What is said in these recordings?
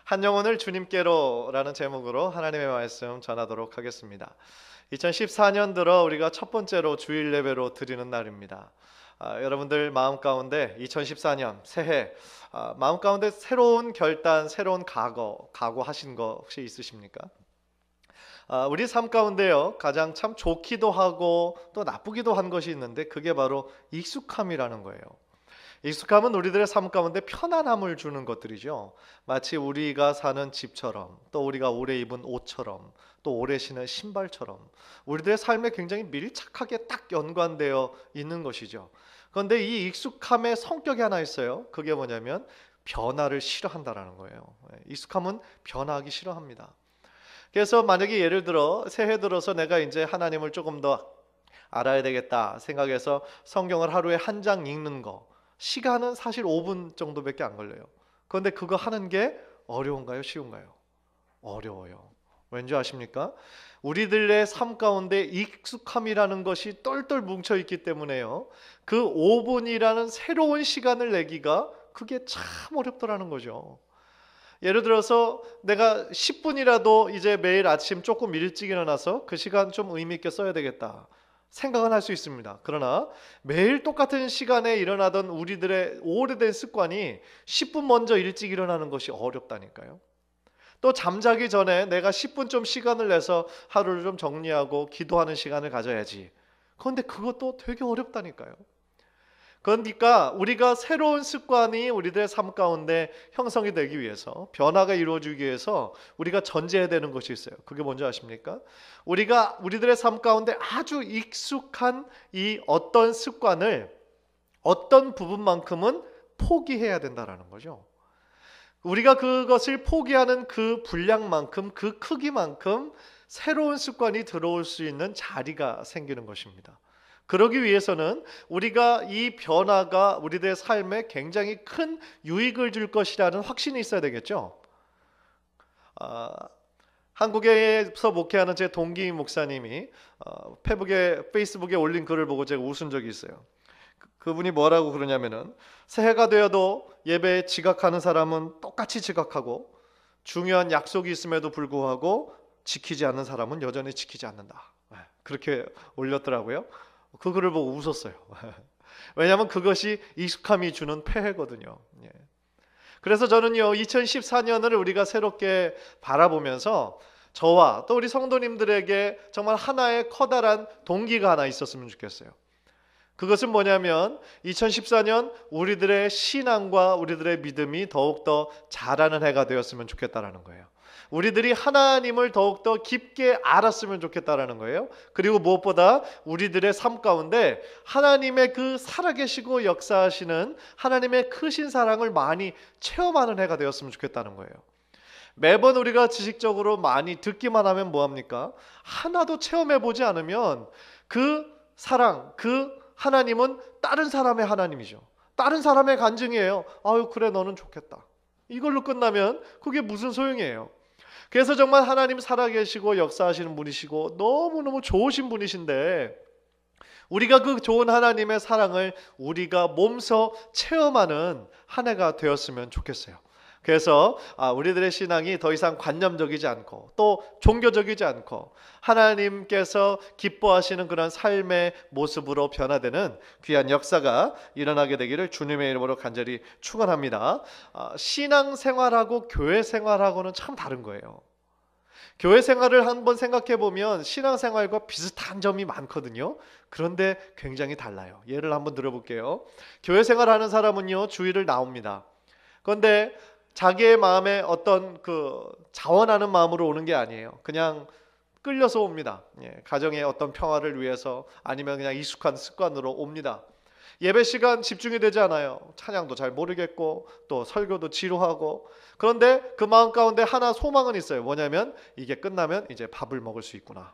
한 영혼을 주님께로라는 제목으로 하나님의 말씀 전하도록 하겠습니다. 2014년 들어 우리가 첫 번째로 주일 예배로 드리는 날입니다. 여러분들 마음 가운데 2014년 새해 마음 가운데 새로운 결단, 새로운 각오하신 거 혹시 있으십니까? 우리 삶 가운데요 가장 참 좋기도 하고 또 나쁘기도 한 것이 있는데 그게 바로 익숙함이라는 거예요. 익숙함은 우리들의 삶 가운데 편안함을 주는 것들이죠. 마치 우리가 사는 집처럼, 또 우리가 오래 입은 옷처럼, 또 오래 신은 신발처럼 우리들의 삶에 굉장히 밀착하게 딱 연관되어 있는 것이죠. 그런데 이 익숙함의 성격이 하나 있어요. 그게 뭐냐면 변화를 싫어한다라는 거예요. 익숙함은 변화하기 싫어합니다. 그래서 만약에 예를 들어 새해 들어서 내가 이제 하나님을 조금 더 알아야 되겠다 생각해서 성경을 하루에 한 장 읽는 거, 시간은 사실 5분 정도밖에 안 걸려요. 그런데 그거 하는 게 어려운가요? 쉬운가요? 어려워요. 왠지 아십니까? 우리들의 삶 가운데 익숙함이라는 것이 똘똘 뭉쳐 있기 때문에요. 그 5분이라는 새로운 시간을 내기가 그게 참 어렵더라는 거죠. 예를 들어서 내가 10분이라도 이제 매일 아침 조금 일찍 일어나서 그 시간 좀 의미 있게 써야 되겠다 생각은 할 수 있습니다. 그러나 매일 똑같은 시간에 일어나던 우리들의 오래된 습관이 10분 먼저 일찍 일어나는 것이 어렵다니까요. 또 잠자기 전에 내가 10분 좀 시간을 내서 하루를 좀 정리하고 기도하는 시간을 가져야지. 그런데 그것도 되게 어렵다니까요. 그러니까 우리가 새로운 습관이 우리들의 삶 가운데 형성이 되기 위해서, 변화가 이루어지기 위해서 우리가 전제해야 되는 것이 있어요. 그게 뭔지 아십니까? 우리들의 삶 가운데 아주 익숙한 이 어떤 습관을 어떤 부분만큼은 포기해야 된다라는 거죠. 우리가 그것을 포기하는 그 분량만큼, 그 크기만큼 새로운 습관이 들어올 수 있는 자리가 생기는 것입니다. 그러기 위해서는 우리가 이 변화가 우리들의 삶에 굉장히 큰 유익을 줄 것이라는 확신이 있어야 되겠죠. 한국에서 목회하는 제 동기 목사님이 페이스북에 올린 글을 보고 제가 웃은 적이 있어요. 그분이 뭐라고 그러냐면은 새해가 되어도 예배에 지각하는 사람은 똑같이 지각하고 중요한 약속이 있음에도 불구하고 지키지 않는 사람은 여전히 지키지 않는다. 그렇게 올렸더라고요. 그 글을 보고 웃었어요. 왜냐하면 그것이 익숙함이 주는 폐해거든요. 그래서 저는요 2014년을 우리가 새롭게 바라보면서 저와 또 우리 성도님들에게 정말 하나의 커다란 동기가 하나 있었으면 좋겠어요. 그것은 뭐냐면 2014년 우리들의 신앙과 우리들의 믿음이 더욱더 자라는 해가 되었으면 좋겠다라는 거예요. 우리들이 하나님을 더욱더 깊게 알았으면 좋겠다라는 거예요. 그리고 무엇보다 우리들의 삶 가운데 하나님의 그 살아계시고 역사하시는 하나님의 크신 사랑을 많이 체험하는 해가 되었으면 좋겠다는 거예요. 매번 우리가 지식적으로 많이 듣기만 하면 뭐합니까? 하나도 체험해보지 않으면 그 사랑, 그 하나님은 다른 사람의 하나님이죠. 다른 사람의 간증이에요. 아유 그래 너는 좋겠다. 이걸로 끝나면 그게 무슨 소용이에요. 그래서 정말 하나님 살아계시고 역사하시는 분이시고 너무너무 좋으신 분이신데 우리가 그 좋은 하나님의 사랑을 우리가 몸소 체험하는 한 해가 되었으면 좋겠어요. 그래서 우리들의 신앙이 더 이상 관념적이지 않고 또 종교적이지 않고 하나님께서 기뻐하시는 그런 삶의 모습으로 변화되는 귀한 역사가 일어나게 되기를 주님의 이름으로 간절히 축원합니다. 신앙생활하고 교회생활하고는 참 다른 거예요. 교회 생활을 한번 생각해 보면 신앙생활과 비슷한 점이 많거든요. 그런데 굉장히 달라요. 예를 한번 들어볼게요. 교회 생활하는 사람은요 주일을 나옵니다. 그런데 자기의 마음에 어떤 그 자원하는 마음으로 오는 게 아니에요. 그냥 끌려서 옵니다. 가정의 어떤 평화를 위해서 아니면 그냥 익숙한 습관으로 옵니다. 예배 시간 집중이 되지 않아요. 찬양도 잘 모르겠고 또 설교도 지루하고 그런데 그 마음 가운데 하나 소망은 있어요. 뭐냐면 이게 끝나면 이제 밥을 먹을 수 있구나.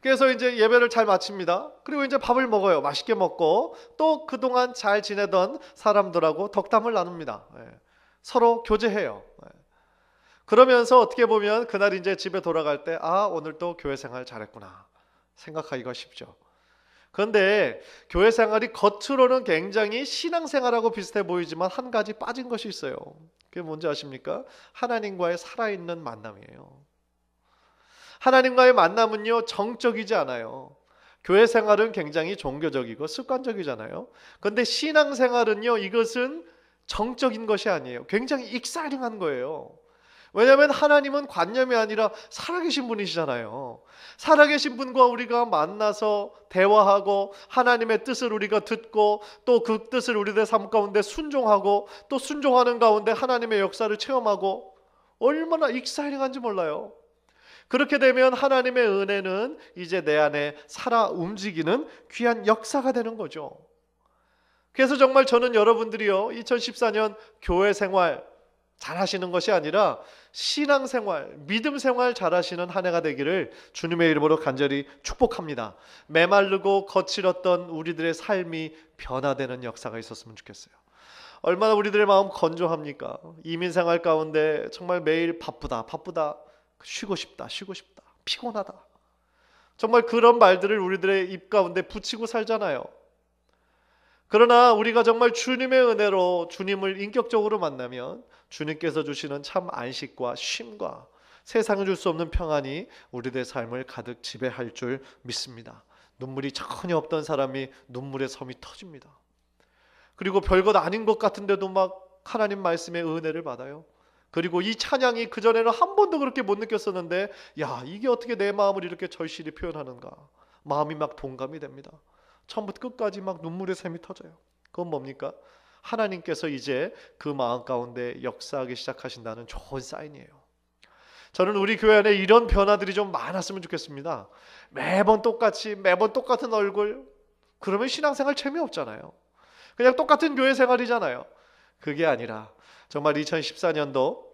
그래서 이제 예배를 잘 마칩니다. 그리고 이제 밥을 먹어요. 맛있게 먹고 또 그동안 잘 지내던 사람들하고 덕담을 나눕니다. 서로 교제해요. 그러면서 어떻게 보면 그날 이제 집에 돌아갈 때 오늘 또 교회 생활 잘했구나 생각하기가 쉽죠. 그런데 교회 생활이 겉으로는 굉장히 신앙생활하고 비슷해 보이지만 한 가지 빠진 것이 있어요. 그게 뭔지 아십니까? 하나님과의 살아있는 만남이에요. 하나님과의 만남은요, 정적이지 않아요. 교회 생활은 굉장히 종교적이고 습관적이잖아요. 그런데 신앙생활은요, 이것은 정적인 것이 아니에요. 굉장히 익사이팅한 거예요. 왜냐하면 하나님은 관념이 아니라 살아계신 분이시잖아요. 살아계신 분과 우리가 만나서 대화하고 하나님의 뜻을 우리가 듣고 또 그 뜻을 우리들의 삶 가운데 순종하고 또 순종하는 가운데 하나님의 역사를 체험하고 얼마나 익사이팅한지 몰라요. 그렇게 되면 하나님의 은혜는 이제 내 안에 살아 움직이는 귀한 역사가 되는 거죠. 그래서 정말 저는 여러분들이요, 2014년 교회 생활 잘하시는 것이 아니라 신앙생활, 믿음생활 잘하시는 한 해가 되기를 주님의 이름으로 간절히 축복합니다. 메마르고 거칠었던 우리들의 삶이 변화되는 역사가 있었으면 좋겠어요. 얼마나 우리들의 마음 건조합니까? 이민생활 가운데 정말 매일 바쁘다 쉬고 싶다 피곤하다, 정말 그런 말들을 우리들의 입 가운데 붙이고 살잖아요. 그러나 우리가 정말 주님의 은혜로 주님을 인격적으로 만나면 주님께서 주시는 참 안식과 쉼과 세상에 줄 수 없는 평안이 우리들의 삶을 가득 지배할 줄 믿습니다. 눈물이 전혀 없던 사람이 눈물의 섬이 터집니다. 그리고 별것 아닌 것 같은데도 막 하나님 말씀의 은혜를 받아요. 그리고 이 찬양이 그전에는 한 번도 그렇게 못 느꼈었는데, 야, 이게 어떻게 내 마음을 이렇게 절실히 표현하는가, 마음이 막 동감이 됩니다. 처음부터 끝까지 막 눈물의 샘이 터져요. 그건 뭡니까? 하나님께서 이제 그 마음 가운데 역사하기 시작하신다는 좋은 사인이에요. 저는 우리 교회 안에 이런 변화들이 좀 많았으면 좋겠습니다. 매번 똑같은 얼굴, 그러면 신앙생활 재미없잖아요. 그냥 똑같은 교회 생활이잖아요. 그게 아니라 정말 2014년도,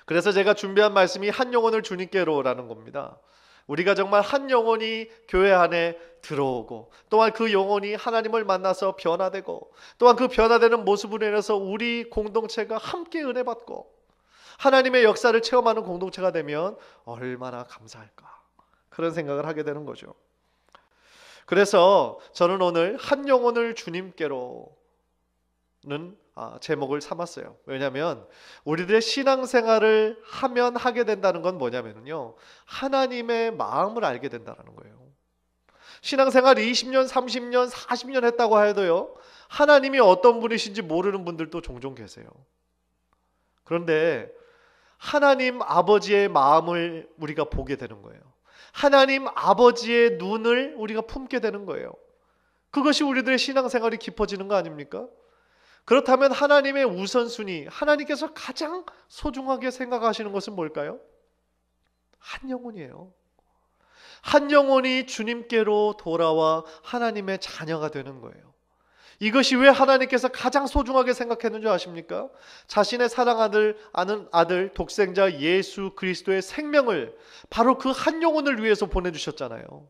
그래서 제가 준비한 말씀이 한 영혼을 주님께로라는 겁니다. 우리가 정말 한 영혼이 교회 안에 들어오고, 또한 그 영혼이 하나님을 만나서 변화되고, 또한 그 변화되는 모습으로 인해서 우리 공동체가 함께 은혜 받고 하나님의 역사를 체험하는 공동체가 되면 얼마나 감사할까, 그런 생각을 하게 되는 거죠. 그래서 저는 오늘 한 영혼을 주님께로는 제목을 삼았어요. 왜냐하면 우리들의 신앙생활을 하면 하게 된다는 건 뭐냐면요, 하나님의 마음을 알게 된다는 거예요. 신앙생활 20년, 30년, 40년 했다고 해도요, 하나님이 어떤 분이신지 모르는 분들도 종종 계세요. 그런데 하나님 아버지의 마음을 우리가 보게 되는 거예요. 하나님 아버지의 눈을 우리가 품게 되는 거예요. 그것이 우리들의 신앙생활이 깊어지는 거 아닙니까? 그렇다면 하나님의 우선순위, 하나님께서 가장 소중하게 생각하시는 것은 뭘까요? 한 영혼이에요. 한 영혼이 주님께로 돌아와 하나님의 자녀가 되는 거예요. 이것이 왜 하나님께서 가장 소중하게 생각했는 줄 아십니까? 자신의 사랑하는 아들 독생자 예수 그리스도의 생명을 바로 그 한 영혼을 위해서 보내주셨잖아요.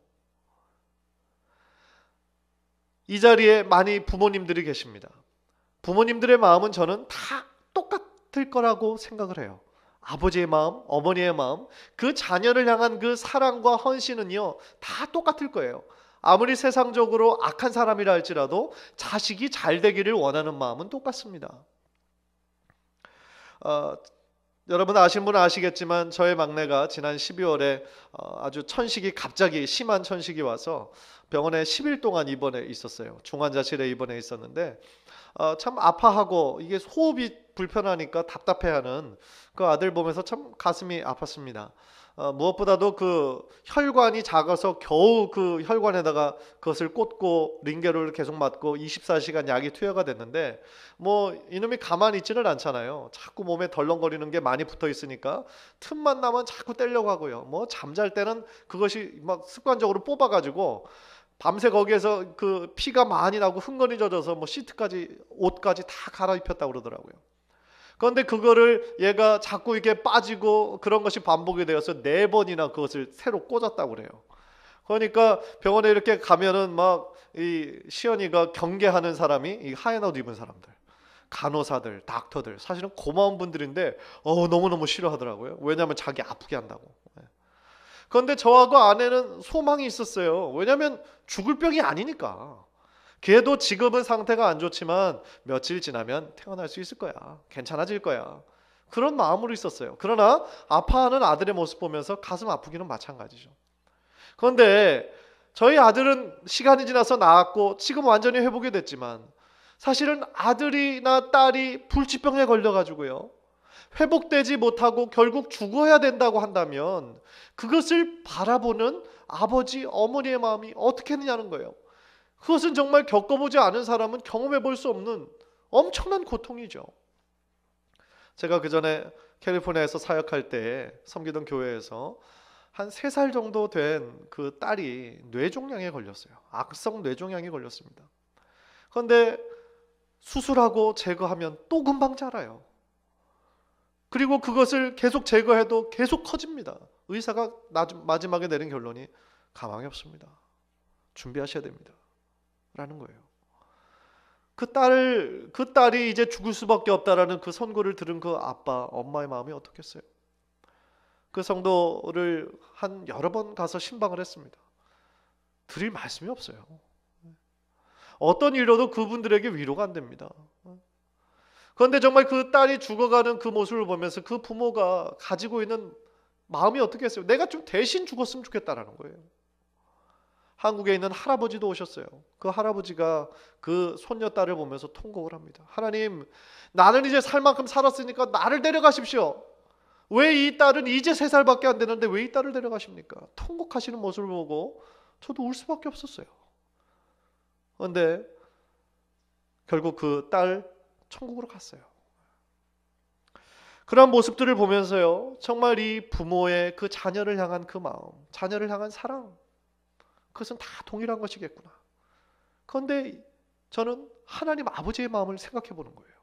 이 자리에 많이 부모님들이 계십니다. 부모님들의 마음은 저는 다 똑같을 거라고 생각을 해요. 아버지의 마음, 어머니의 마음, 그 자녀를 향한 그 사랑과 헌신은요, 다 똑같을 거예요. 아무리 세상적으로 악한 사람이라 할지라도 자식이 잘 되기를 원하는 마음은 똑같습니다. 여러분 아시는 분은 아시겠지만 저의 막내가 지난 12월에 아주 갑자기 심한 천식이 와서 병원에 10일 동안 입원해 있었어요. 중환자실에 입원해 있었는데 참 아파하고 이게 호흡이 불편하니까 답답해하는 그 아들 보면서 참 가슴이 아팠습니다. 무엇보다도 그 혈관이 작아서 겨우 그 혈관에다가 그것을 꽂고 링겔을 계속 맞고 24시간 약이 투여가 됐는데, 뭐 이놈이 가만히 있지는 않잖아요. 자꾸 몸에 덜렁거리는 게 많이 붙어 있으니까 틈만 나면 자꾸 떼려고 하고요. 뭐 잠잘 때는 그것이 막 습관적으로 뽑아가지고 밤새 거기에서 그 피가 많이 나고 흥건히 젖어서 뭐 시트까지 옷까지 다 갈아입혔다고 그러더라고요. 그런데 그거를 얘가 자꾸 이렇게 빠지고 그런 것이 반복이 되어서 4번이나 그것을 새로 꽂았다고 그래요. 그러니까 병원에 이렇게 가면은 막 이 시연이가 경계하는 사람이 이 하얀 옷 입은 사람들, 간호사들, 닥터들, 사실은 고마운 분들인데 너무너무 싫어하더라고요. 왜냐하면 자기 아프게 한다고. 그런데 저하고 아내는 소망이 있었어요. 왜냐하면 죽을 병이 아니니까. 걔도 지금은 상태가 안 좋지만 며칠 지나면 태어날 수 있을 거야. 괜찮아질 거야. 그런 마음으로 있었어요. 그러나 아파하는 아들의 모습 보면서 가슴 아프기는 마찬가지죠. 그런데 저희 아들은 시간이 지나서 나았고 지금 완전히 회복이 됐지만 사실은 아들이나 딸이 불치병에 걸려가지고요, 회복되지 못하고 결국 죽어야 된다고 한다면 그것을 바라보는 아버지, 어머니의 마음이 어떻게 했느냐는 거예요. 그것은 정말 겪어보지 않은 사람은 경험해 볼 수 없는 엄청난 고통이죠. 제가 그 전에 캘리포니아에서 사역할 때 섬기던 교회에서 한 3살 정도 된 그 딸이 뇌종양에 걸렸어요. 악성 뇌종양에 걸렸습니다. 그런데 수술하고 제거하면 또 금방 자라요. 그리고 그것을 계속 제거해도 계속 커집니다. 의사가 마지막에 내린 결론이 가망이 없습니다. 준비하셔야 됩니다. 라는 거예요. 그 딸이 이제 죽을 수밖에 없다라는 그 선고를 들은 그 아빠, 엄마의 마음이 어떻겠어요? 그 성도를 한 여러 번 가서 신방을 했습니다. 드릴 말씀이 없어요. 어떤 일로도 그분들에게 위로가 안 됩니다. 그런데 정말 그 딸이 죽어가는 그 모습을 보면서 그 부모가 가지고 있는 마음이 어떻겠어요? 내가 좀 대신 죽었으면 좋겠다라는 거예요. 한국에 있는 할아버지도 오셨어요. 그 할아버지가 그 손녀딸을 보면서 통곡을 합니다. 하나님, 나는 이제 살 만큼 살았으니까 나를 데려가십시오. 왜 이 딸은 이제 3살밖에 안 되는데 왜 이 딸을 데려가십니까? 통곡하시는 모습을 보고 저도 울 수밖에 없었어요. 그런데 결국 그 딸 천국으로 갔어요. 그런 모습들을 보면서요, 정말 이 부모의 그 자녀를 향한 그 마음, 자녀를 향한 사랑, 그것은 다 동일한 것이겠구나. 그런데 저는 하나님 아버지의 마음을 생각해 보는 거예요.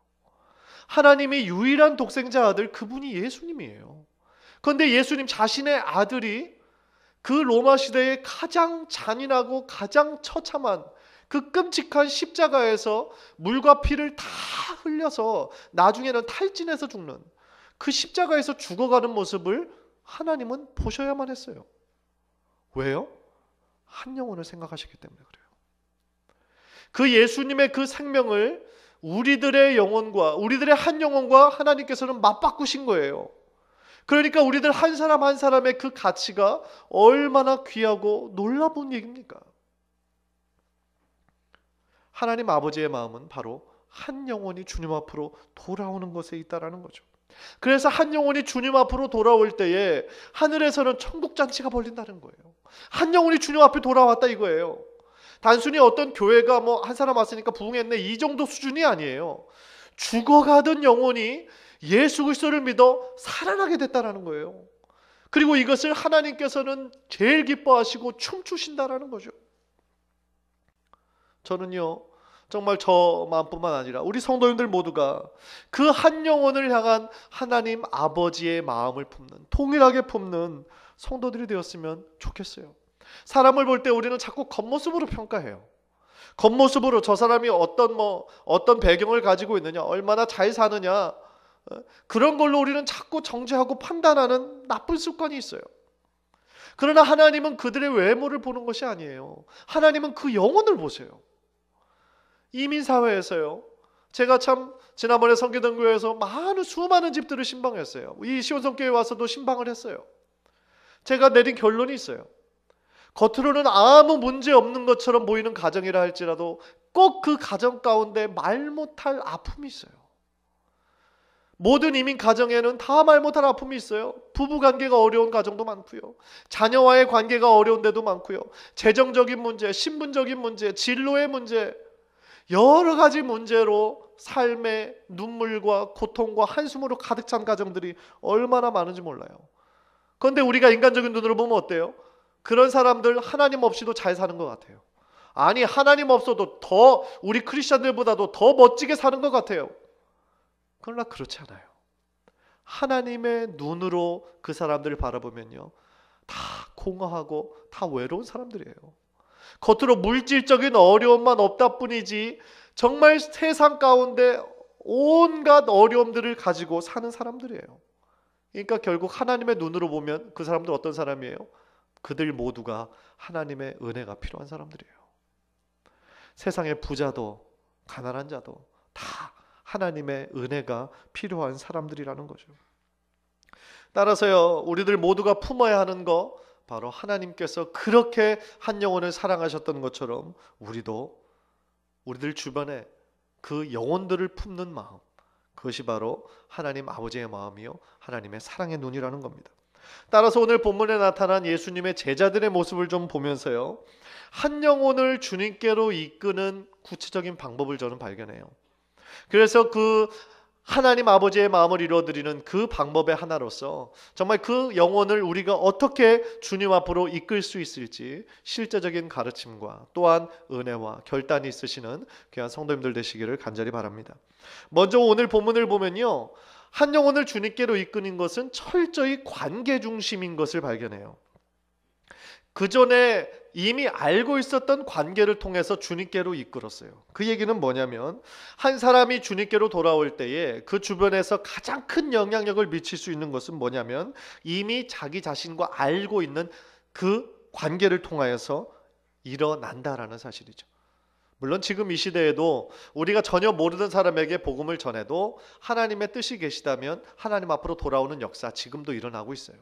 하나님의 유일한 독생자 아들, 그분이 예수님이에요. 그런데 예수님 자신의 아들이 그 로마 시대의 가장 잔인하고 가장 처참한 그 끔찍한 십자가에서 물과 피를 다 흘려서 나중에는 탈진해서 죽는 그 십자가에서 죽어가는 모습을 하나님은 보셔야만 했어요. 왜요? 한 영혼을 생각하셨기 때문에 그래요. 그 예수님의 그 생명을 우리들의 영혼과 우리들의 한 영혼과 하나님께서는 맞바꾸신 거예요. 그러니까 우리들 한 사람 한 사람의 그 가치가 얼마나 귀하고 놀라운 얘기입니까? 하나님 아버지의 마음은 바로 한 영혼이 주님 앞으로 돌아오는 것에 있다라는 거죠. 그래서 한 영혼이 주님 앞으로 돌아올 때에 하늘에서는 천국잔치가 벌린다는 거예요. 한 영혼이 주님 앞에 돌아왔다 이거예요. 단순히 어떤 교회가 뭐 한 사람 왔으니까 부흥했네 이 정도 수준이 아니에요. 죽어가던 영혼이 예수 그리스도를 믿어 살아나게 됐다라는 거예요. 그리고 이것을 하나님께서는 제일 기뻐하시고 춤추신다라는 거죠. 저는요, 정말 저 마음뿐만 아니라 우리 성도님들 모두가 그 한 영혼을 향한 하나님 아버지의 마음을 품는, 동일하게 품는 성도들이 되었으면 좋겠어요. 사람을 볼 때 우리는 자꾸 겉모습으로 평가해요. 겉모습으로 저 사람이 어떤 배경을 가지고 있느냐, 얼마나 잘 사느냐, 그런 걸로 우리는 자꾸 정죄하고 판단하는 나쁜 습관이 있어요. 그러나 하나님은 그들의 외모를 보는 것이 아니에요. 하나님은 그 영혼을 보세요. 이민사회에서요, 제가 참 지난번에 섬기던 교회에서 수많은 집들을 신방했어요. 이 시온성교회 와서도 신방을 했어요. 제가 내린 결론이 있어요. 겉으로는 아무 문제 없는 것처럼 보이는 가정이라 할지라도 꼭 그 가정 가운데 말 못할 아픔이 있어요. 모든 이민 가정에는 다 말 못할 아픔이 있어요. 부부관계가 어려운 가정도 많고요. 자녀와의 관계가 어려운 데도 많고요. 재정적인 문제, 신분적인 문제, 진로의 문제, 여러 가지 문제로 삶의 눈물과 고통과 한숨으로 가득 찬 가정들이 얼마나 많은지 몰라요. 그런데 우리가 인간적인 눈으로 보면 어때요? 그런 사람들 하나님 없이도 잘 사는 것 같아요. 아니, 하나님 없어도 더 우리 크리스천들보다도 더 멋지게 사는 것 같아요. 그러나 그렇지 않아요. 하나님의 눈으로 그 사람들을 바라보면요, 다 공허하고 다 외로운 사람들이에요. 겉으로 물질적인 어려움만 없다 뿐이지 정말 세상 가운데 온갖 어려움들을 가지고 사는 사람들이에요. 그러니까 결국 하나님의 눈으로 보면 그 사람들 어떤 사람이에요? 그들 모두가 하나님의 은혜가 필요한 사람들이에요. 세상의 부자도 가난한 자도 다 하나님의 은혜가 필요한 사람들이라는 거죠. 따라서요, 우리들 모두가 품어야 하는 거, 바로 하나님께서 그렇게 한 영혼을 사랑하셨던 것처럼 우리들 주변에 그 영혼들을 품는 마음, 그것이 바로 하나님 아버지의 마음이요 하나님의 사랑의 눈이라는 겁니다. 따라서 오늘 본문에 나타난 예수님의 제자들의 모습을 좀 보면서요, 한 영혼을 주님께로 이끄는 구체적인 방법을 저는 발견해요. 그래서 그 하나님 아버지의 마음을 이루어드리는 그 방법의 하나로서 정말 그 영혼을 우리가 어떻게 주님 앞으로 이끌 수 있을지 실제적인 가르침과 또한 은혜와 결단이 있으시는 귀한 성도님들 되시기를 간절히 바랍니다. 먼저 오늘 본문을 보면요, 한 영혼을 주님께로 이끄는 것은 철저히 관계 중심인 것을 발견해요. 그 전에 이미 알고 있었던 관계를 통해서 주님께로 이끌었어요. 그 얘기는 뭐냐면, 한 사람이 주님께로 돌아올 때에 그 주변에서 가장 큰 영향력을 미칠 수 있는 것은 뭐냐면, 이미 자기 자신과 알고 있는 그 관계를 통하여서 일어난다라는 사실이죠. 물론 지금 이 시대에도 우리가 전혀 모르는 사람에게 복음을 전해도 하나님의 뜻이 계시다면 하나님 앞으로 돌아오는 역사 지금도 일어나고 있어요.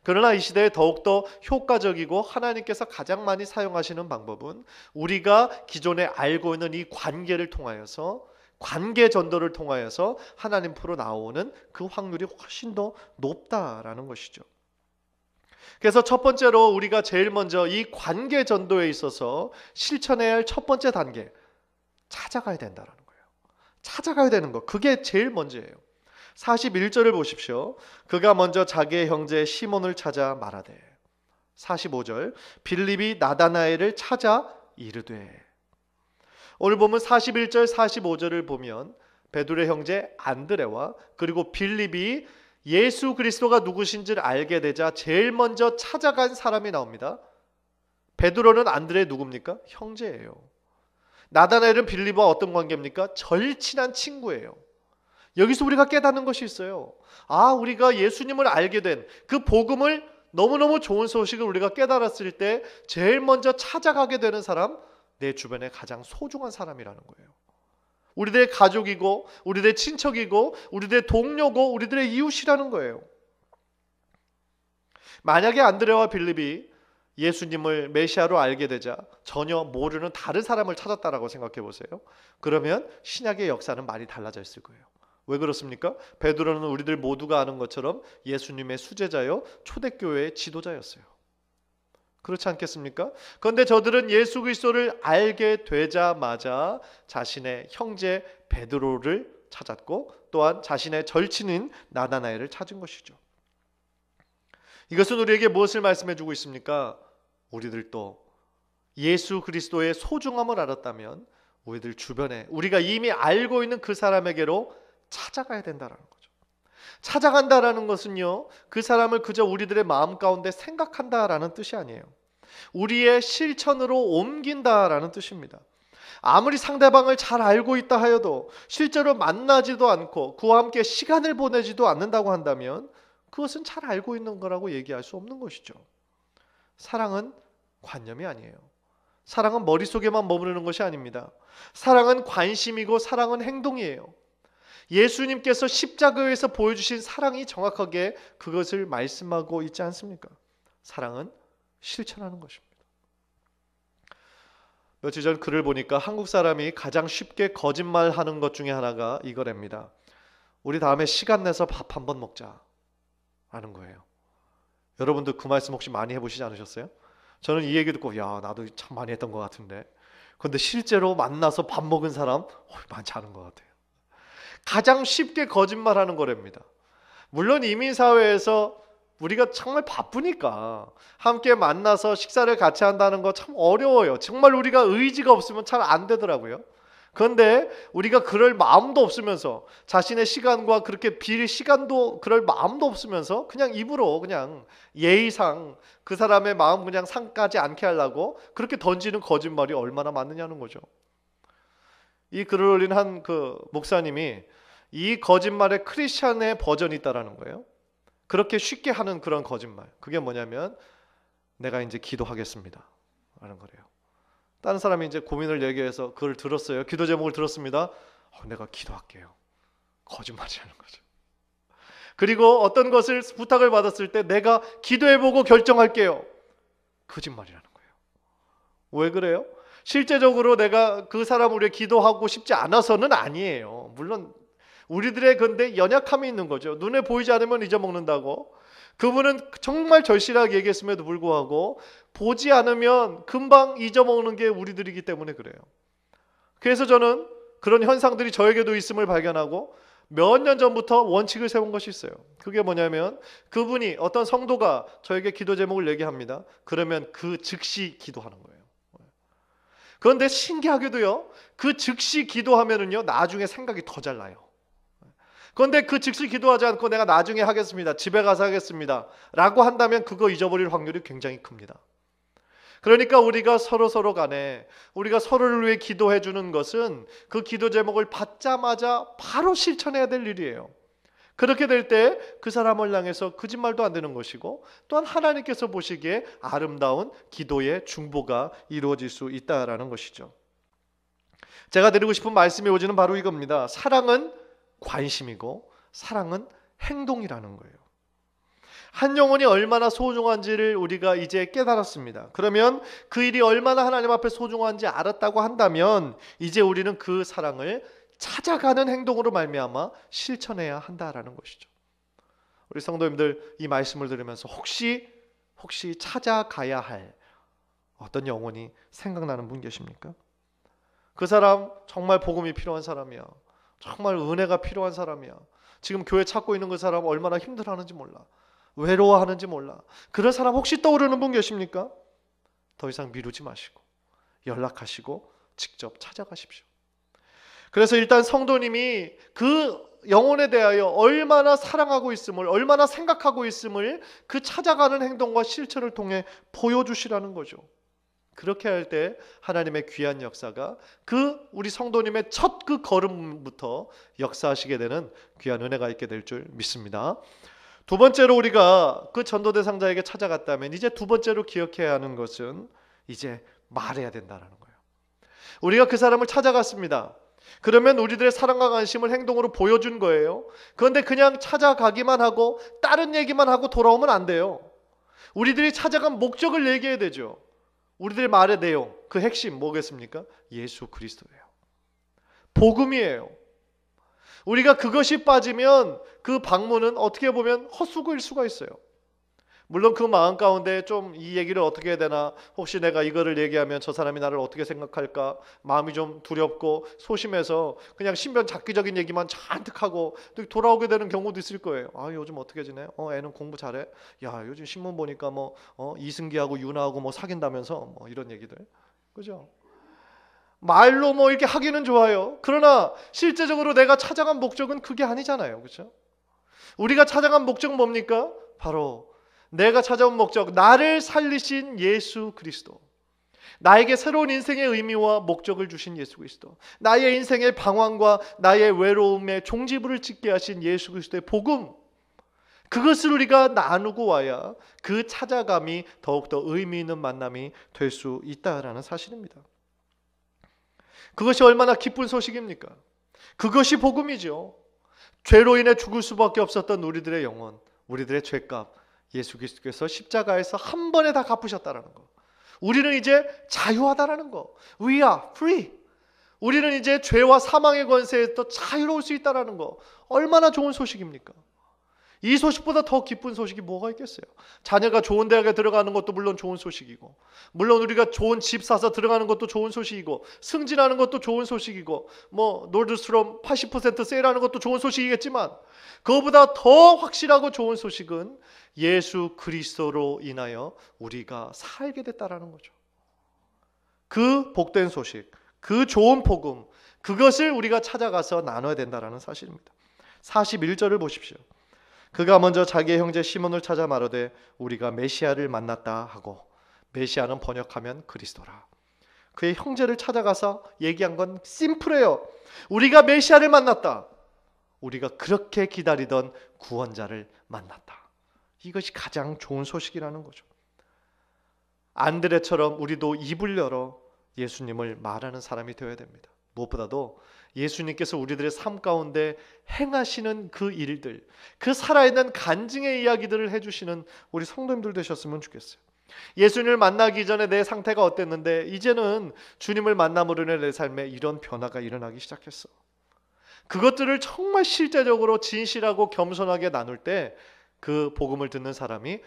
그러나 이 시대에 더욱더 효과적이고 하나님께서 가장 많이 사용하시는 방법은 우리가 기존에 알고 있는 이 관계를 통하여서, 관계 전도를 통하여서 하나님 앞으로 나오는 그 확률이 훨씬 더 높다라는 것이죠. 그래서 첫 번째로 우리가 제일 먼저 이 관계 전도에 있어서 실천해야 할 첫 번째 단계, 찾아가야 된다라는 거예요. 찾아가야 되는 거, 그게 제일 먼저예요. 41절을 보십시오. 그가 먼저 자기의 형제 시몬을 찾아 말하되, 45절, 빌립이 나다나엘을 찾아 이르되. 오늘 보면 41절 45절을 보면 베드로의 형제 안드레와 그리고 빌립이 예수 그리스도가 누구신지를 알게 되자 제일 먼저 찾아간 사람이 나옵니다. 베드로는 안드레의 누굽니까? 형제예요. 나다나엘은 빌립과 어떤 관계입니까? 절친한 친구예요. 여기서 우리가 깨닫는 것이 있어요. 우리가 예수님을 알게 된 그 복음을, 너무너무 좋은 소식을 우리가 깨달았을 때 제일 먼저 찾아가게 되는 사람, 내 주변에 가장 소중한 사람이라는 거예요. 우리들의 가족이고 우리들의 친척이고 우리들의 동료고 우리들의 이웃이라는 거예요. 만약에 안드레와 빌립이 예수님을 메시아로 알게 되자 전혀 모르는 다른 사람을 찾았다라고 생각해 보세요. 그러면 신약의 역사는 많이 달라졌을 거예요. 왜 그렇습니까? 베드로는 우리들 모두가 아는 것처럼 예수님의 수제자요 초대교회의 지도자였어요. 그렇지 않겠습니까? 그런데 저들은 예수 그리스도를 알게 되자마자 자신의 형제 베드로를 찾았고 또한 자신의 절친인 나다나엘을 찾은 것이죠. 이것은 우리에게 무엇을 말씀해 주고 있습니까? 우리들도 예수 그리스도의 소중함을 알았다면 우리들 주변에 우리가 이미 알고 있는 그 사람에게로 찾아가야 된다는 거죠. 찾아간다라는 것은요, 그 사람을 그저 우리들의 마음 가운데 생각한다라는 뜻이 아니에요. 우리의 실천으로 옮긴다라는 뜻입니다. 아무리 상대방을 잘 알고 있다 하여도 실제로 만나지도 않고 그와 함께 시간을 보내지도 않는다고 한다면 그것은 잘 알고 있는 거라고 얘기할 수 없는 것이죠. 사랑은 관념이 아니에요. 사랑은 머릿속에만 머무르는 것이 아닙니다. 사랑은 관심이고 사랑은 행동이에요. 예수님께서 십자가에서 보여주신 사랑이 정확하게 그것을 말씀하고 있지 않습니까? 사랑은 실천하는 것입니다. 며칠 전 글을 보니까 한국 사람이 가장 쉽게 거짓말하는 것 중에 하나가 이거랍니다. 우리 다음에 시간 내서 밥 한번 먹자 라는 거예요. 여러분도 그 말씀 혹시 많이 해보시지 않으셨어요? 저는 이 얘기 듣고 나도 참 많이 했던 것 같은데, 그런데 실제로 만나서 밥 먹은 사람 많지 않은 것 같아요. 가장 쉽게 거짓말하는 거랍니다. 물론 이민사회에서 우리가 정말 바쁘니까 함께 만나서 식사를 같이 한다는 거 참 어려워요. 정말 우리가 의지가 없으면 잘 안 되더라고요. 그런데 우리가 그럴 마음도 없으면서, 자신의 시간과 그렇게 빌 시간도 그럴 마음도 없으면서 그냥 입으로 그냥 예의상 그 사람의 마음 그냥 상까지 않게 하려고 그렇게 던지는 거짓말이 얼마나 많느냐는 거죠. 이 글을 올린 한 그 목사님이 이 거짓말에 크리스찬의 버전이 있다라는 거예요. 그렇게 쉽게 하는 그런 거짓말, 그게 뭐냐면 내가 이제 기도하겠습니다 라는 거래요. 다른 사람이 이제 고민을 얘기해서 그걸 들었어요. 기도 제목을 들었습니다. 내가 기도할게요. 거짓말이라는 거죠. 그리고 어떤 것을 부탁을 받았을 때 내가 기도해보고 결정할게요. 거짓말이라는 거예요. 왜 그래요? 실제적으로 내가 그 사람을 위해 기도하고 싶지 않아서는 아니에요. 물론 우리들의 근데 연약함이 있는 거죠. 눈에 보이지 않으면 잊어먹는다고. 그분은 정말 절실하게 얘기했음에도 불구하고 보지 않으면 금방 잊어먹는 게 우리들이기 때문에 그래요. 그래서 저는 그런 현상들이 저에게도 있음을 발견하고 몇 년 전부터 원칙을 세운 것이 있어요. 그게 뭐냐면 그분이 어떤 성도가 저에게 기도 제목을 얘기합니다. 그러면 그 즉시 기도하는 거예요. 그런데 신기하게도요, 그 즉시 기도하면은요 나중에 생각이 더 잘 나요. 그런데 그 즉시 기도하지 않고 내가 나중에 하겠습니다, 집에 가서 하겠습니다 라고 한다면 그거 잊어버릴 확률이 굉장히 큽니다. 그러니까 우리가 서로 간에 우리가 서로를 위해 기도해 주는 것은 그 기도 제목을 받자마자 바로 실천해야 될 일이에요. 그렇게 될 때 그 사람을 향해서 거짓말도 안 되는 것이고 또한 하나님께서 보시기에 아름다운 기도의 중보가 이루어질 수 있다라는 것이죠. 제가 드리고 싶은 말씀이 오지는 바로 이겁니다. 사랑은 관심이고 사랑은 행동이라는 거예요. 한 영혼이 얼마나 소중한지를 우리가 이제 깨달았습니다. 그러면 그 일이 얼마나 하나님 앞에 소중한지 알았다고 한다면 이제 우리는 그 사랑을 찾아가는 행동으로 말미암아 실천해야 한다라는 것이죠. 우리 성도님들 이 말씀을 들으면서 혹시 찾아가야 할 어떤 영혼이 생각나는 분 계십니까? 그 사람 정말 복음이 필요한 사람이야. 정말 은혜가 필요한 사람이야. 지금 교회 찾고 있는 그 사람 얼마나 힘들어하는지 몰라. 외로워하는지 몰라. 그런 사람 혹시 떠오르는 분 계십니까? 더 이상 미루지 마시고 연락하시고 직접 찾아가십시오. 그래서 일단 성도님이 그 영혼에 대하여 얼마나 사랑하고 있음을, 얼마나 생각하고 있음을 그 찾아가는 행동과 실천을 통해 보여주시라는 거죠. 그렇게 할 때 하나님의 귀한 역사가 우리 성도님의 첫 그 걸음부터 역사하시게 되는 귀한 은혜가 있게 될 줄 믿습니다. 두 번째로 우리가 그 전도 대상자에게 찾아갔다면 이제 두 번째로 기억해야 하는 것은 이제 말해야 된다는 거예요. 우리가 그 사람을 찾아갔습니다. 그러면 우리들의 사랑과 관심을 행동으로 보여준 거예요. 그런데 그냥 찾아가기만 하고 다른 얘기만 하고 돌아오면 안 돼요. 우리들이 찾아간 목적을 얘기해야 되죠. 우리들의 말의 내용, 그 핵심 뭐겠습니까? 예수 그리스도예요. 복음이에요. 우리가 그것이 빠지면 그 방문은 어떻게 보면 헛수고일 수가 있어요. 물론 그 마음 가운데 좀 이 얘기를 어떻게 해야 되나, 혹시 내가 이거를 얘기하면 저 사람이 나를 어떻게 생각할까, 마음이 좀 두렵고 소심해서 그냥 신변 잡기적인 얘기만 잔뜩 하고 또 돌아오게 되는 경우도 있을 거예요. 요즘 어떻게 지내? 애는 공부 잘해? 야, 요즘 신문 보니까 이승기하고 윤아하고 사귄다면서 이런 얘기들. 그죠? 말로 이렇게 하기는 좋아요. 그러나 실제적으로 내가 찾아간 목적은 그게 아니잖아요. 그렇죠? 우리가 찾아간 목적은 뭡니까? 바로 내가 찾아온 목적, 나를 살리신 예수 그리스도, 나에게 새로운 인생의 의미와 목적을 주신 예수 그리스도, 나의 인생의 방황과 나의 외로움의 종지부를 찍게 하신 예수 그리스도의 복음, 그것을 우리가 나누고 와야 그 찾아감이 더욱더 의미 있는 만남이 될 수 있다라는 사실입니다. 그것이 얼마나 기쁜 소식입니까? 그것이 복음이죠. 죄로 인해 죽을 수밖에 없었던 우리들의 영혼, 우리들의 죄값, 예수 그리스도께서 십자가에서 한 번에 다 갚으셨다라는 거. 우리는 이제 자유하다라는 거. We are free. 우리는 이제 죄와 사망의 권세에서 자유로울 수 있다라는 거. 얼마나 좋은 소식입니까? 이 소식보다 더 기쁜 소식이 뭐가 있겠어요? 자녀가 좋은 대학에 들어가는 것도 물론 좋은 소식이고, 물론 우리가 좋은 집 사서 들어가는 것도 좋은 소식이고, 승진하는 것도 좋은 소식이고, 노르드스트롬 80% 세일하는 것도 좋은 소식이겠지만, 그거보다 더 확실하고 좋은 소식은 예수 그리스도로 인하여 우리가 살게 됐다라는 거죠. 그 복된 소식, 그 좋은 복음, 그것을 우리가 찾아가서 나눠야 된다라는 사실입니다. 41절을 보십시오. 그가 먼저 자기의 형제 시몬을 찾아 말하되 우리가 메시아를 만났다 하고, 메시아는 번역하면 그리스도라. 그의 형제를 찾아가서 얘기한 건 심플해요. 우리가 메시아를 만났다. 우리가 그렇게 기다리던 구원자를 만났다. 이것이 가장 좋은 소식이라는 거죠. 안드레처럼 우리도 입을 열어 예수님을 말하는 사람이 되어야 됩니다. 무엇보다도 예수님께서 우리들의 삶 가운데 행하시는 그 일들, 그 살아있는 간증의 이야기들을 해주시는 우리 성도님들 되셨으면 좋겠어요. 예수님을 만나기 전에 내 상태가 어땠는데 이제는 주님을 만남으로 인해 내 삶에 이런 변화가 일어나기 시작했어. 그것들을 정말 실제적으로 진실하고 겸손하게 나눌 때 그 복음을 듣는 사람이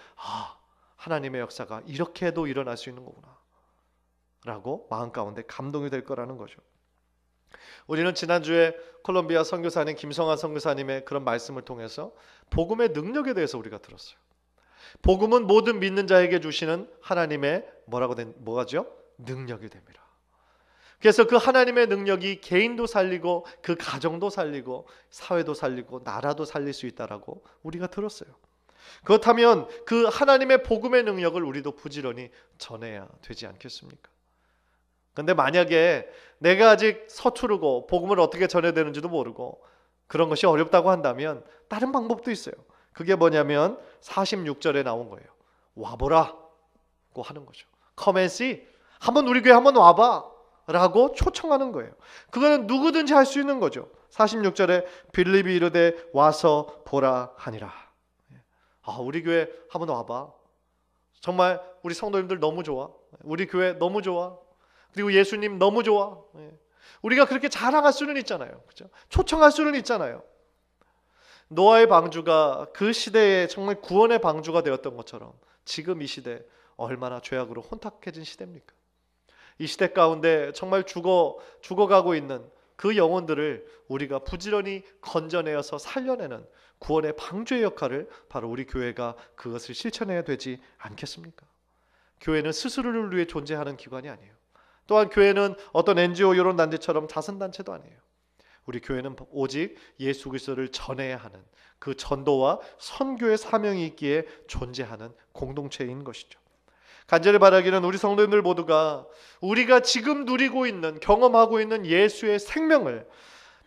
하나님의 역사가 이렇게도 일어날 수 있는 거구나 라고 마음 가운데 감동이 될 거라는 거죠. 우리는 지난주에 콜롬비아 선교사님 김성환 선교사님의 그런 말씀을 통해서 복음의 능력에 대해서 우리가 들었어요. 복음은 모든 믿는 자에게 주시는 하나님의 뭐가죠? 능력이 됩니다. 그래서 그 하나님의 능력이 개인도 살리고 그 가정도 살리고 사회도 살리고 나라도 살릴 수 있다라고 우리가 들었어요. 그렇다면 그 하나님의 복음의 능력을 우리도 부지런히 전해야 되지 않겠습니까? 근데 만약에 내가 아직 서투르고 복음을 어떻게 전해야 되는지도 모르고 그런 것이 어렵다고 한다면 다른 방법도 있어요. 그게 뭐냐면 46절에 나온 거예요. 와보라고 하는 거죠. Come and see. 한번 우리 교회 한번 와봐 라고 초청하는 거예요. 그거는 누구든지 할 수 있는 거죠. 46절에 빌립이 이르되 와서 보라 하니라. 우리 교회 한번 와봐. 정말 우리 성도님들 너무 좋아. 우리 교회 너무 좋아. 그리고 예수님 너무 좋아. 우리가 그렇게 자랑할 수는 있잖아요. 그렇죠? 초청할 수는 있잖아요. 노아의 방주가 그 시대에 정말 구원의 방주가 되었던 것처럼 지금 이 시대 얼마나 죄악으로 혼탁해진 시대입니까? 이 시대 가운데 정말 죽어가고 있는 그 영혼들을 우리가 부지런히 건져내어서 살려내는 구원의 방주의 역할을 바로 우리 교회가 그것을 실천해야 되지 않겠습니까? 교회는 스스로를 위해 존재하는 기관이 아니에요. 또한 교회는 어떤 NGO 이런 단체처럼 자선단체도 아니에요. 우리 교회는 오직 예수 그리스도를 전해야 하는 그 전도와 선교의 사명이 있기에 존재하는 공동체인 것이죠. 간절히 바라기는 우리 성도님들 모두가 우리가 지금 누리고 있는 경험하고 있는 예수의 생명을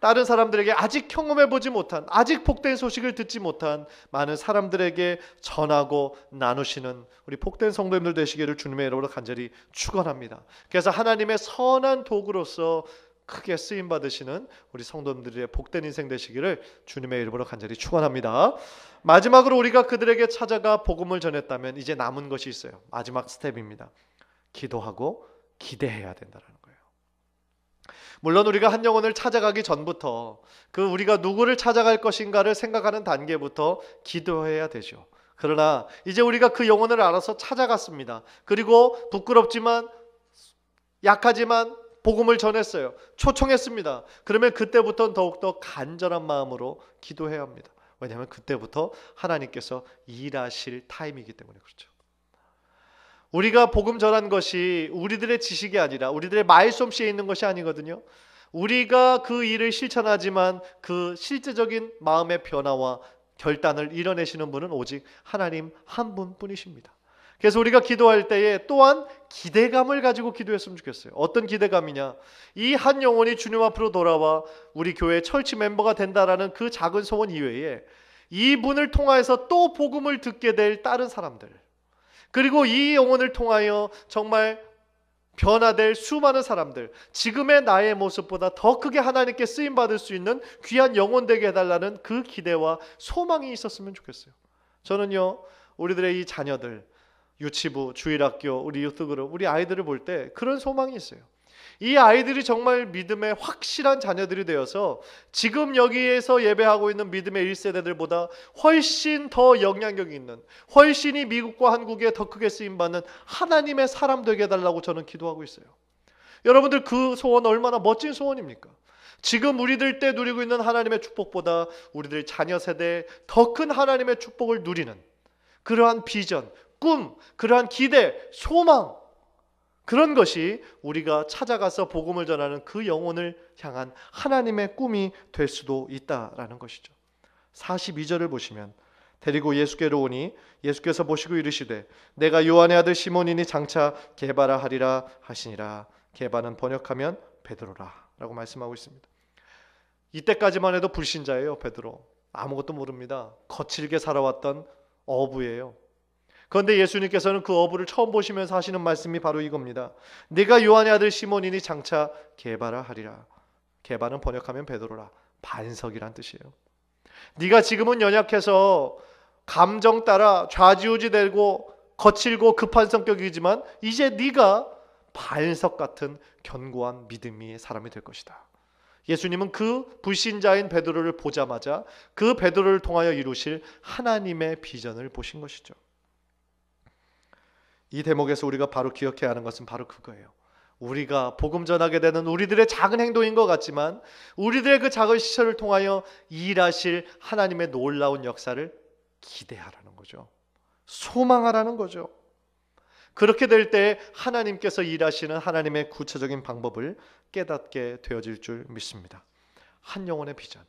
다른 사람들에게 아직 경험해보지 못한 아직 복된 소식을 듣지 못한 많은 사람들에게 전하고 나누시는 우리 복된 성도님들 되시기를 주님의 이름으로 간절히 축원합니다. 그래서 하나님의 선한 도구로서 크게 쓰임 받으시는 우리 성도님들의 복된 인생 되시기를 주님의 이름으로 간절히 축원합니다. 마지막으로 우리가 그들에게 찾아가 복음을 전했다면 이제 남은 것이 있어요. 마지막 스텝입니다. 기도하고 기대해야 된다는 거예요. 물론 우리가 한 영혼을 찾아가기 전부터 그 우리가 누구를 찾아갈 것인가를 생각하는 단계부터 기도해야 되죠. 그러나 이제 우리가 그 영혼을 알아서 찾아갔습니다. 그리고 부끄럽지만 약하지만 복음을 전했어요. 초청했습니다. 그러면 그때부터는 더욱더 간절한 마음으로 기도해야 합니다. 왜냐하면 그때부터 하나님께서 일하실 타임이기 때문에 그렇죠. 우리가 복음 전한 것이 우리들의 지식이 아니라 우리들의 말솜씨에 있는 것이 아니거든요. 우리가 그 일을 실천하지만 그 실제적인 마음의 변화와 결단을 이뤄내시는 분은 오직 하나님 한 분뿐이십니다. 그래서 우리가 기도할 때에 또한 기대감을 가지고 기도했으면 좋겠어요. 어떤 기대감이냐? 이 한 영혼이 주님 앞으로 돌아와 우리 교회 철치 멤버가 된다라는 그 작은 소원 이외에 이분을 통하여서 또 복음을 듣게 될 다른 사람들, 그리고 이 영혼을 통하여 정말 변화될 수많은 사람들, 지금의 나의 모습보다 더 크게 하나님께 쓰임받을 수 있는 귀한 영혼 되게 해달라는 그 기대와 소망이 있었으면 좋겠어요. 저는요, 우리들의 이 자녀들, 유치부, 주일학교, 우리 유스그룹, 우리 아이들을 볼 때 그런 소망이 있어요. 이 아이들이 정말 믿음의 확실한 자녀들이 되어서 지금 여기에서 예배하고 있는 믿음의 1세대들보다 훨씬 더 영향력이 있는, 훨씬이 미국과 한국에 더 크게 쓰임받는 하나님의 사람 되게 해달라고 저는 기도하고 있어요. 여러분들 그 소원 얼마나 멋진 소원입니까? 지금 우리들 때 누리고 있는 하나님의 축복보다 우리들 자녀 세대에 더 큰 하나님의 축복을 누리는 그러한 비전, 꿈, 그러한 기대, 소망, 그런 것이 우리가 찾아가서 복음을 전하는 그 영혼을 향한 하나님의 꿈이 될 수도 있다라는 것이죠. 42절을 보시면 데리고 예수께로 오니 예수께서 보시고 이르시되 내가 요한의 아들 시몬이니 장차 게바라 하리라 하시니라. 게바는 번역하면 베드로라 라고 말씀하고 있습니다. 이때까지만 해도 불신자예요. 베드로 아무것도 모릅니다. 거칠게 살아왔던 어부예요. 그런데 예수님께서는 그 어부를 처음 보시면서 하시는 말씀이 바로 이겁니다. 네가 요한의 아들 시몬이니 장차 게바라 하리라. 게바는 번역하면 베드로라. 반석이란 뜻이에요. 네가 지금은 연약해서 감정 따라 좌지우지되고 거칠고 급한 성격이지만 이제 네가 반석 같은 견고한 믿음의 사람이 될 것이다. 예수님은 그 불신자인 베드로를 보자마자 그 베드로를 통하여 이루실 하나님의 비전을 보신 것이죠. 이 대목에서 우리가 바로 기억해야 하는 것은 바로 그거예요. 우리가 복음 전하게 되는 우리들의 작은 행동인 것 같지만 우리들의 그 작은 시설을 통하여 일하실 하나님의 놀라운 역사를 기대하라는 거죠. 소망하라는 거죠. 그렇게 될 때 하나님께서 일하시는 하나님의 구체적인 방법을 깨닫게 되어질 줄 믿습니다. 한 영혼의 비전,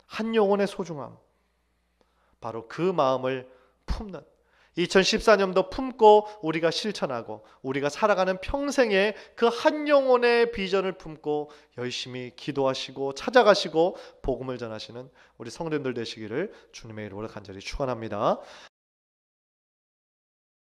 한 영혼의 소중함, 바로 그 마음을 품는 2014년도 품고 우리가 실천하고 우리가 살아가는 평생에 그 한 영혼의 비전을 품고 열심히 기도하시고 찾아가시고 복음을 전하시는 우리 성도님들 되시기를 주님의 이름으로 간절히 축원합니다.